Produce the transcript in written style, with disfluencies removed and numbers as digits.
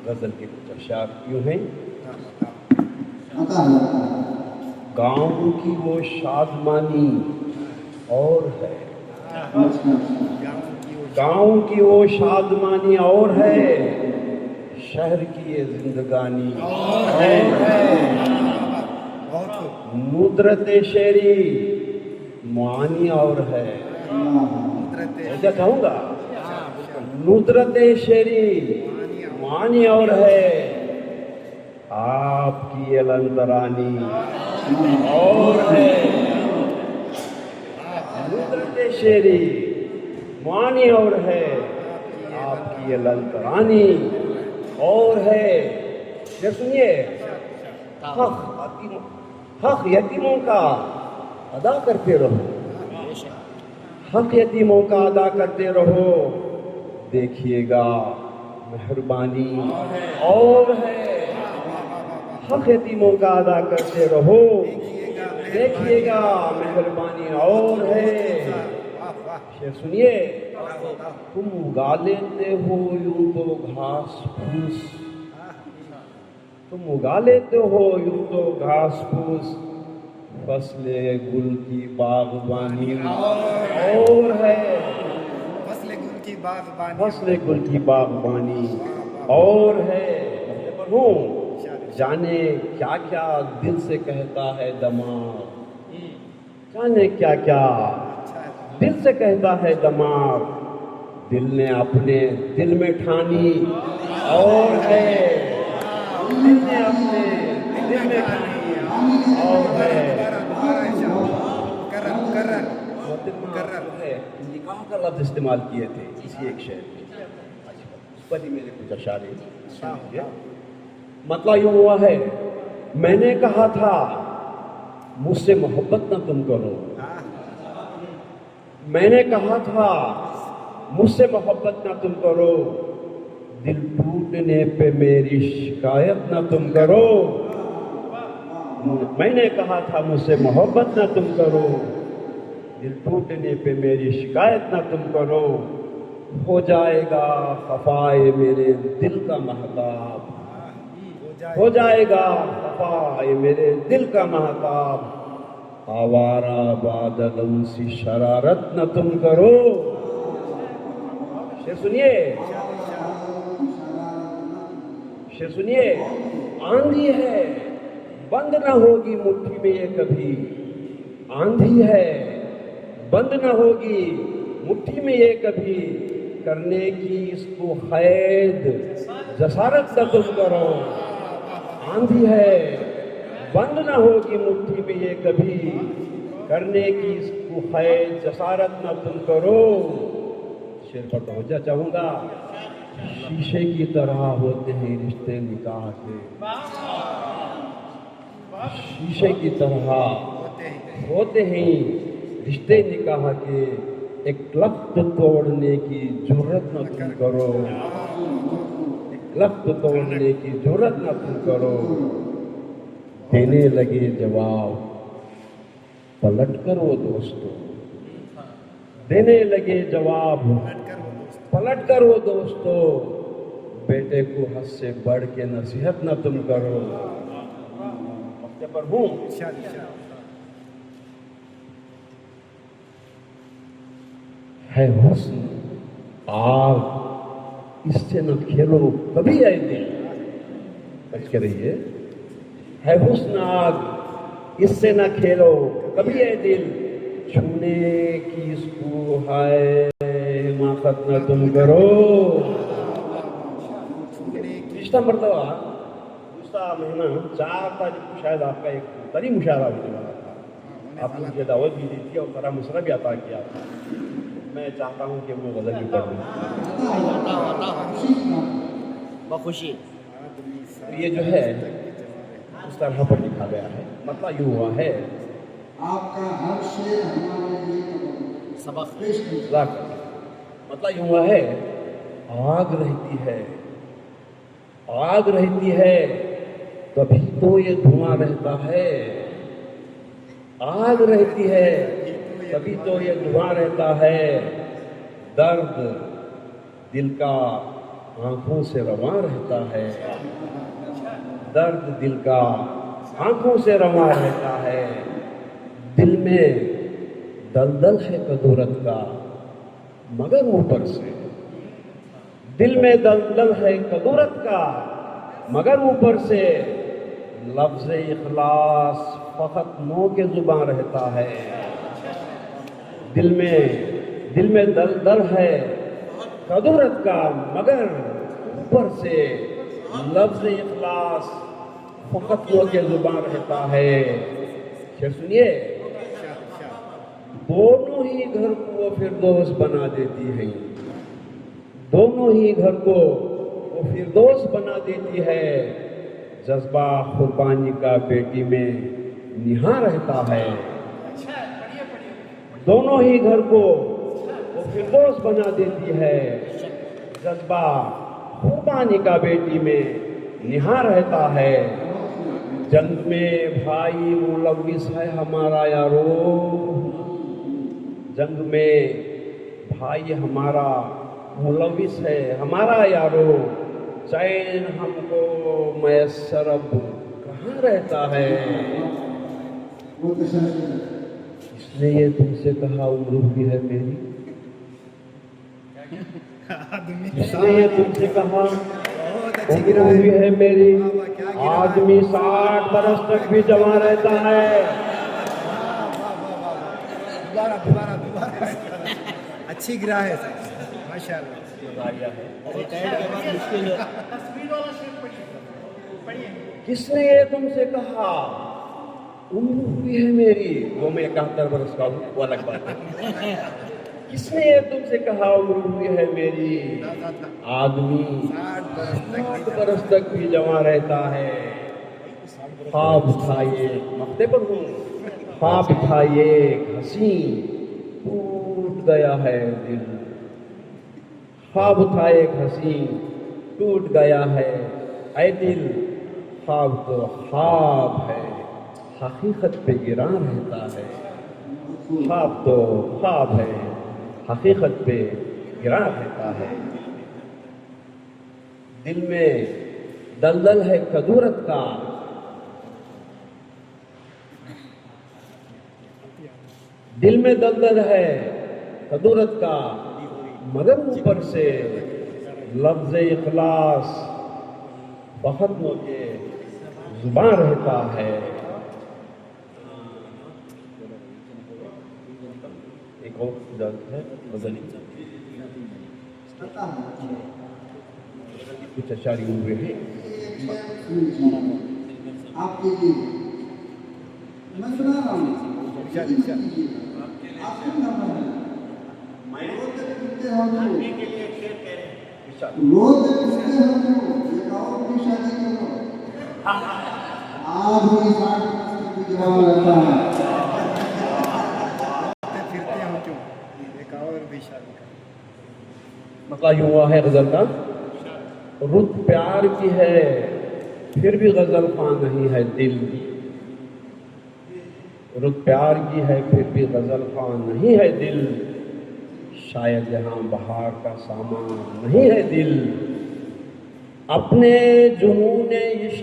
गजल के कुछ अशार यूं हैं। गाँव की वो शादमानी और है, गाँव की वो शादमानी और है, शहर की ये जिंदगानी और है। नुदरत शेरी मुआनी और है, ऐसा कहूँगा। नुदरत शेरी मुआनी और है, आपकी ये लंतरानी और है। नुदरत शेरी मुआनी और है, आपकी ये लंतरानी और है। ये सुनिए, हक यतीमों का अदा करते रहो, हक यतीमों का अदा करते रहो, देखिएगा मेहरबानी और है। हक यतीमों का अदा करते रहो, देखिएगा मेहरबानी और है। शेर सुनिए, तुम उगा लेते हो यूं तो घास फूस, तुम उगा लेते हो यूं तो घास फूस, फसले गुल की बागबानी और है। फसले गुल की बागबानी, फसले गुल की बागबानी और है। हूँ जाने क्या क्या दिल से कहता है दमाग, जाने क्या क्या दिल से कहता है दमाग, दिल ने अपने दिल में ठानी और है। दिल ने अपने दिल में ठानी और है। है निकाह का लफ्ज इस्तेमाल किए थे इसी एक शेर में, उस पर ही मेरे कुछ अशारे सुनिए। मतलब यूं हुआ है, मैंने कहा था मुझसे मोहब्बत ना तुम करो, मैंने कहा था मुझसे मोहब्बत ना तुम करो, दिल टूटने पे मेरी शिकायत ना तुम करो। मैंने कहा था मुझसे मोहब्बत ना तुम करो, दिल टूटने पे मेरी शिकायत ना तुम करो, हो जाएगा खफाए मेरे दिल का महताब, हो जाएगा खफाए मेरे दिल का महताब, आवारा बादलों सी शरारत न तुम करो। शेर सुनिए, शेर सुनिए। आंधी है बंद न होगी मुट्ठी में ये कभी, आंधी है बंद न होगी मुट्ठी में ये कभी, करने की इसको कैद जसारत न तुम करो। आंधी है बंद न होगी मुट्ठी में ये कभी, करने की इसको कैद जसारत न तुम करो। शेर पर पहुंचा चाहूंगा, शीशे की तरह होते हैं रिश्ते निकाह के, शीशे की तरह होते हैं रिश्ते निकाह के, एक लफ्ज तोड़ने की जुर्रत न तुम करो, एक लफ्ज तोड़ने की जुर्रत न तुम करो। देने लगे जवाब पलट कर वो दोस्तों, देने लगे जवाब पलट कर वो दोस्तों, बेटे को हद से बढ़ के नसीहत न तुम करो। वक्त पर हूँ, है हुस्न आग इससे न खेलो कभी आए दिल, बच के रहिए। है हुस्न आग इससे न खेलो कभी आए दिल, छूने की इसको हाय हिमाकत न तुम करो। पिछला मरतबा दूसरा महीना 4 तारीख को शायद आपका एक तरी मुशायरा होने वाला था, आपने मुझे दावत भी दी थी और सारा मसला भी अता किया था। मैं चाहता हूँ कि वो गज़ल भी पढ़ लूँ बखुशी। तो ये जो है उस तरह पर लिखा गया है। मतलब यूँ हुआ है, आपका हर शेर हमारे लिए सबक मतलब यूँ हुआ है, आग रहती है, आग रहती है तभी तो ये धुआं रहता है, आग रहती है तभी तो ये धुआं रहता है, दर्द दिल का आंखों से रवां रहता है, दर्द दिल का आंखों से रवां रहता है। दिल में दलदल है कदूरत का, मगर ऊपर से दिल में दलदल है कदूरत का, मगर ऊपर से लफ्ज़ इखलास फ़कत मुँह के ज़ुबान रहता है। दिल में दलदल है कदूरत का, मगर ऊपर से लफ्ज़ इखलास फ़कत मुँह के ज़ुबान रहता है। शेर सुनिए, दोनों ही घर को वो फिरदौस बना देती हैं, दोनों ही घर को वो फिरदौस बना देती है। जज्बा कुर्बानी का बेटी में निहा रहता है। दोनों ही घर को वो फिरदौस बना देती है। जज्बा कुर्बानी का बेटी में निहा रहता है। जंग में भाई मुलव्विस है हमारा यारो, जंग में भाई हमारा मुलव्विस है हमारा यारो। चैन हमको मैसर अब कहाँ रहता है। इसने ये तुमसे कहा उम्र भी है मेरी, इसने ये तुमसे कहा उम्र भी है मेरी। आदमी 60 बरस तक भी जवान रहता है। दोबारा अच्छी गिरा है माशाल्लाह। किसने ये तुमसे कहा उम्र हुई है मेरी, वो मैं 71 बरस का हूँ, वो अलग बात है। किसने ये तुमसे कहा उम्र हुई है मेरी। आदमी 60 बरस तक भी जवान रहता है। ख्वाब था ये मक्ते पर हूँ, ख्वाब था ये हंसी, टूट गया है दिल। ख्वाब था एक हंसी, टूट गया है ऐ दिल। ख्वाब तो ख्वाब है, हकीकत पे गिरा रहता है। ख्वाब तो ख्वाब है, हकीकत पे गिरा रहता है। दिल में दलदल है कदूरत का, दिल में दलदल है कदूरत का, मगर ऊपर से लफ्ज़ इखलास फ़कत मुँह के ज़ुबान रहता है। एक और दर्द है गज़ल कुछ अशारी हुए हैं आपके लिए मैं सुना रहा हूँ। आप सुन रहा हूँ। रोज पूछते हो एक और की शादी करो। आज हुई 60 की जवान रहता है। फिरते हो क्यों, एक और भी शादी का मतलब यूं हुआ है गजल का, रुत प्यार की है फिर भी गजल खां नहीं है दिल। रुत प्यार की है फिर भी गजल खां नहीं है दिल। शायद यहाँ बहार का सामान नहीं है दिल। अपने जुनून इश्क